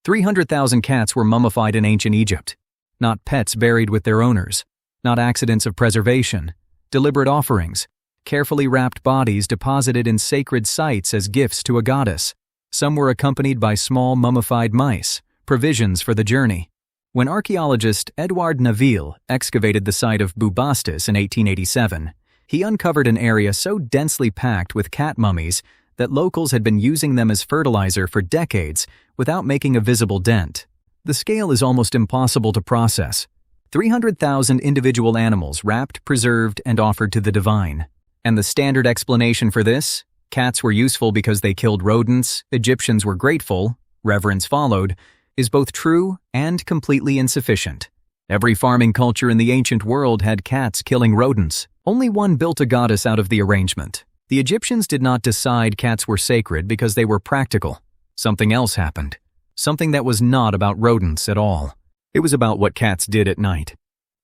300,000 cats were mummified in ancient Egypt. Not pets buried with their owners, not accidents of preservation, deliberate offerings, carefully wrapped bodies deposited in sacred sites as gifts to a goddess. Some were accompanied by small mummified mice, provisions for the journey. When archaeologist Edouard Naville excavated the site of Bastet in 1887, he uncovered an area so densely packed with cat mummies that locals had been using them as fertilizer for decades without making a visible dent. The scale is almost impossible to process. 300,000 individual animals wrapped, preserved, and offered to the divine. And the standard explanation for this? Cats were useful because they killed rodents, Egyptians were grateful, reverence followed, is both true and completely insufficient. Every farming culture in the ancient world had cats killing rodents. Only one built a goddess out of the arrangement. The Egyptians did not decide cats were sacred because they were practical. Something else happened. Something that was not about rodents at all. It was about what cats did at night.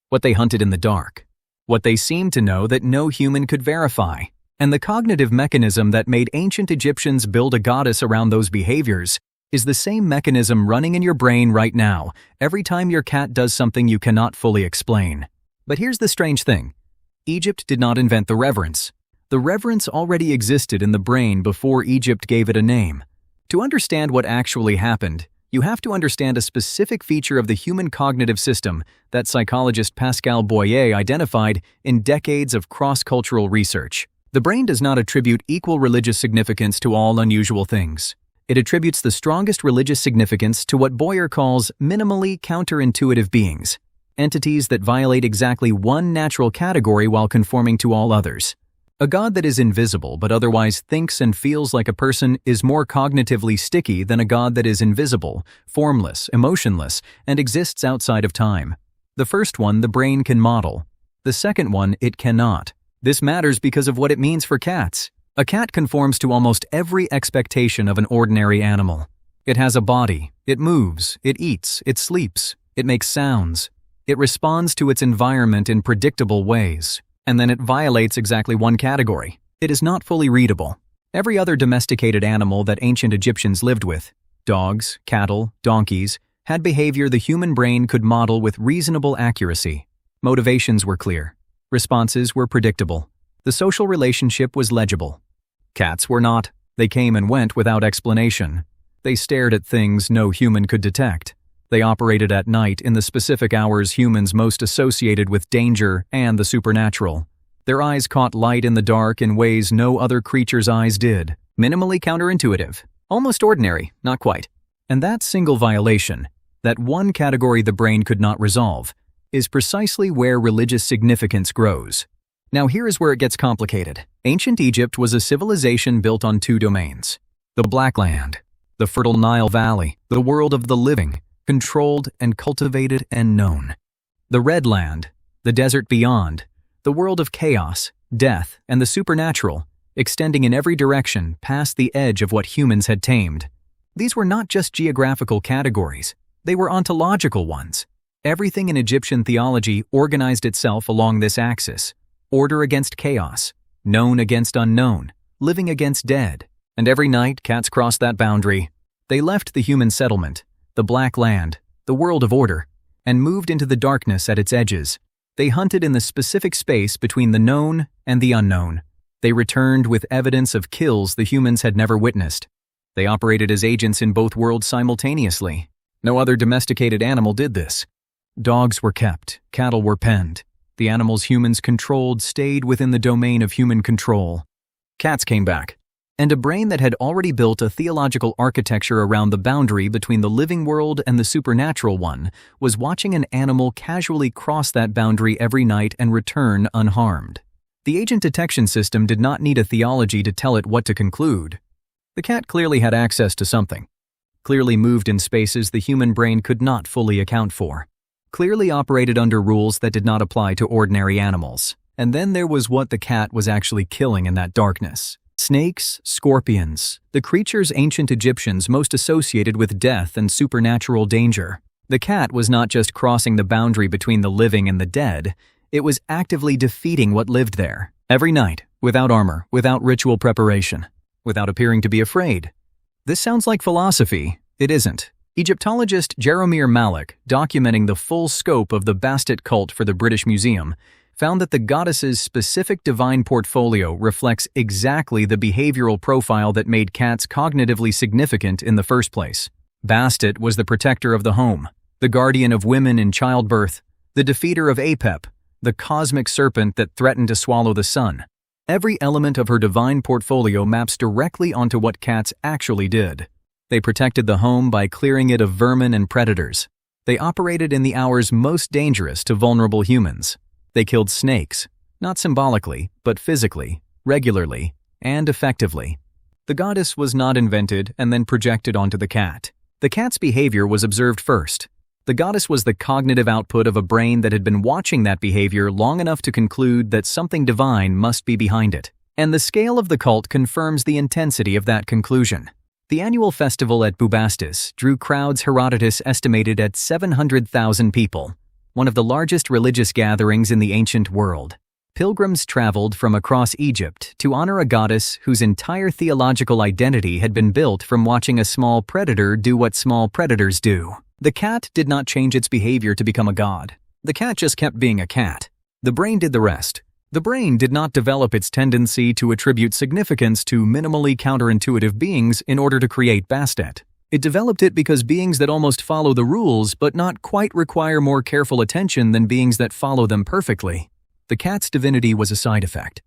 What they hunted in the dark. What they seemed to know that no human could verify. And the cognitive mechanism that made ancient Egyptians build a goddess around those behaviors is the same mechanism running in your brain right now every time your cat does something you cannot fully explain. But here's the strange thing. Egypt did not invent the reverence. The reverence already existed in the brain before Egypt gave it a name. To understand what actually happened, you have to understand a specific feature of the human cognitive system that psychologist Pascal Boyer identified in decades of cross-cultural research. The brain does not attribute equal religious significance to all unusual things. It attributes the strongest religious significance to what Boyer calls minimally counterintuitive beings, entities that violate exactly one natural category while conforming to all others. A god that is invisible but otherwise thinks and feels like a person is more cognitively sticky than a god that is invisible, formless, emotionless, and exists outside of time. The first one the brain can model. The second one it cannot. This matters because of what it means for cats. A cat conforms to almost every expectation of an ordinary animal. It has a body, it moves, it eats, it sleeps, it makes sounds. It responds to its environment in predictable ways. And then it violates exactly one category. It is not fully readable. Every other domesticated animal that ancient Egyptians lived with, dogs, cattle, donkeys, had behavior the human brain could model with reasonable accuracy. Motivations were clear. Responses were predictable. The social relationship was legible. Cats were not. They came and went without explanation. They stared at things no human could detect. They operated at night in the specific hours humans most associated with danger and the supernatural. Their eyes caught light in the dark in ways no other creature's eyes did. Minimally counterintuitive. Almost ordinary, not quite. And that single violation, that one category the brain could not resolve, is precisely where religious significance grows. Now here is where it gets complicated. Ancient Egypt was a civilization built on two domains. The Black Land, the fertile Nile Valley, the world of the living, controlled and cultivated and known. The Red Land, the desert beyond, the world of chaos, death, and the supernatural, extending in every direction past the edge of what humans had tamed. These were not just geographical categories, they were ontological ones. Everything in Egyptian theology organized itself along this axis. Order against chaos, known against unknown, living against dead. And every night cats crossed that boundary. They left the human settlement, the Black Land, the world of order, and moved into the darkness at its edges. They hunted in the specific space between the known and the unknown. They returned with evidence of kills the humans had never witnessed. They operated as agents in both worlds simultaneously. No other domesticated animal did this. Dogs were kept, cattle were penned. The animals humans controlled stayed within the domain of human control. Cats came back. And a brain that had already built a theological architecture around the boundary between the living world and the supernatural one was watching an animal casually cross that boundary every night and return unharmed. The agent detection system did not need a theology to tell it what to conclude. The cat clearly had access to something. Clearly moved in spaces the human brain could not fully account for. Clearly operated under rules that did not apply to ordinary animals. And then there was what the cat was actually killing in that darkness. Snakes, scorpions, the creatures ancient Egyptians most associated with death and supernatural danger. The cat was not just crossing the boundary between the living and the dead, it was actively defeating what lived there. Every night, without armor, without ritual preparation, without appearing to be afraid. This sounds like philosophy. It isn't. Egyptologist Jeromir Malik, documenting the full scope of the Bastet cult for the British Museum, found that the goddess's specific divine portfolio reflects exactly the behavioral profile that made cats cognitively significant in the first place. Bastet was the protector of the home, the guardian of women in childbirth, the defeater of Apep, the cosmic serpent that threatened to swallow the sun. Every element of her divine portfolio maps directly onto what cats actually did. They protected the home by clearing it of vermin and predators. They operated in the hours most dangerous to vulnerable humans. They killed snakes, not symbolically, but physically, regularly, and effectively. The goddess was not invented and then projected onto the cat. The cat's behavior was observed first. The goddess was the cognitive output of a brain that had been watching that behavior long enough to conclude that something divine must be behind it. And the scale of the cult confirms the intensity of that conclusion. The annual festival at Bubastis drew crowds Herodotus estimated at 700,000 people, one of the largest religious gatherings in the ancient world. Pilgrims traveled from across Egypt to honor a goddess whose entire theological identity had been built from watching a small predator do what small predators do. The cat did not change its behavior to become a god. The cat just kept being a cat. The brain did the rest. The brain did not develop its tendency to attribute significance to minimally counterintuitive beings in order to create Bastet. It developed it because beings that almost follow the rules but not quite require more careful attention than beings that follow them perfectly. The cat's divinity was a side effect.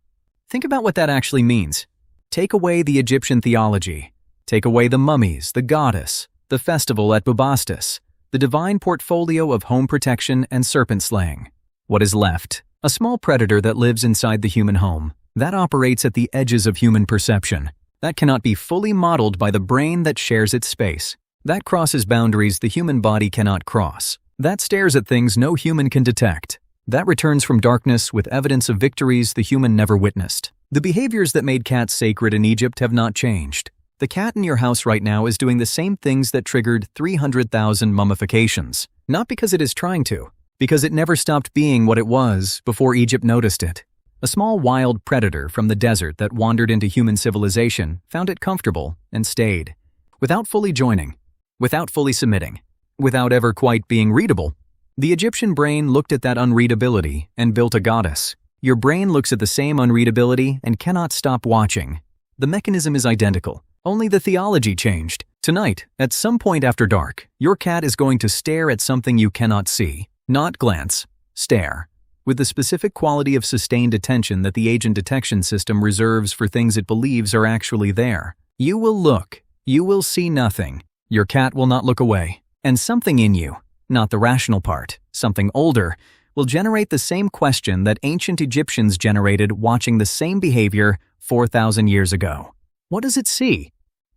Think about what that actually means. Take away the Egyptian theology. Take away the mummies, the goddess, the festival at Bubastis, the divine portfolio of home protection and serpent slaying. What is left? A small predator that lives inside the human home. That operates at the edges of human perception. That cannot be fully modeled by the brain that shares its space. That crosses boundaries the human body cannot cross. That stares at things no human can detect. That returns from darkness with evidence of victories the human never witnessed. The behaviors that made cats sacred in Egypt have not changed. The cat in your house right now is doing the same things that triggered 300,000 mummifications. Not because it is trying to, because it never stopped being what it was before Egypt noticed it. A small wild predator from the desert that wandered into human civilization found it comfortable and stayed. Without fully joining, without fully submitting, without ever quite being readable. The Egyptian brain looked at that unreadability and built a goddess. Your brain looks at the same unreadability and cannot stop watching. The mechanism is identical, only the theology changed. Tonight, at some point after dark, your cat is going to stare at something you cannot see. Not glance, stare. With the specific quality of sustained attention that the agent detection system reserves for things it believes are actually there. You will look. You will see nothing. Your cat will not look away. And something in you, not the rational part, something older, will generate the same question that ancient Egyptians generated watching the same behavior 4,000 years ago. What does it see?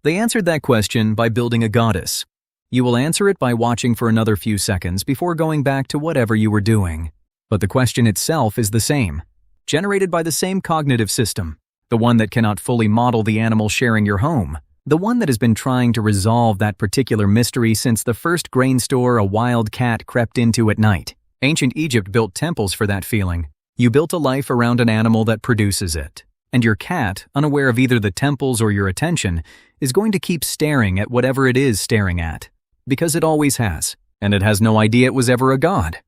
They answered that question by building a goddess. You will answer it by watching for another few seconds before going back to whatever you were doing. But the question itself is the same, generated by the same cognitive system, the one that cannot fully model the animal sharing your home, the one that has been trying to resolve that particular mystery since the first grain store a wild cat crept into at night. Ancient Egypt built temples for that feeling. You built a life around an animal that produces it. And your cat, unaware of either the temples or your attention, is going to keep staring at whatever it is staring at. Because it always has. And it has no idea it was ever a god.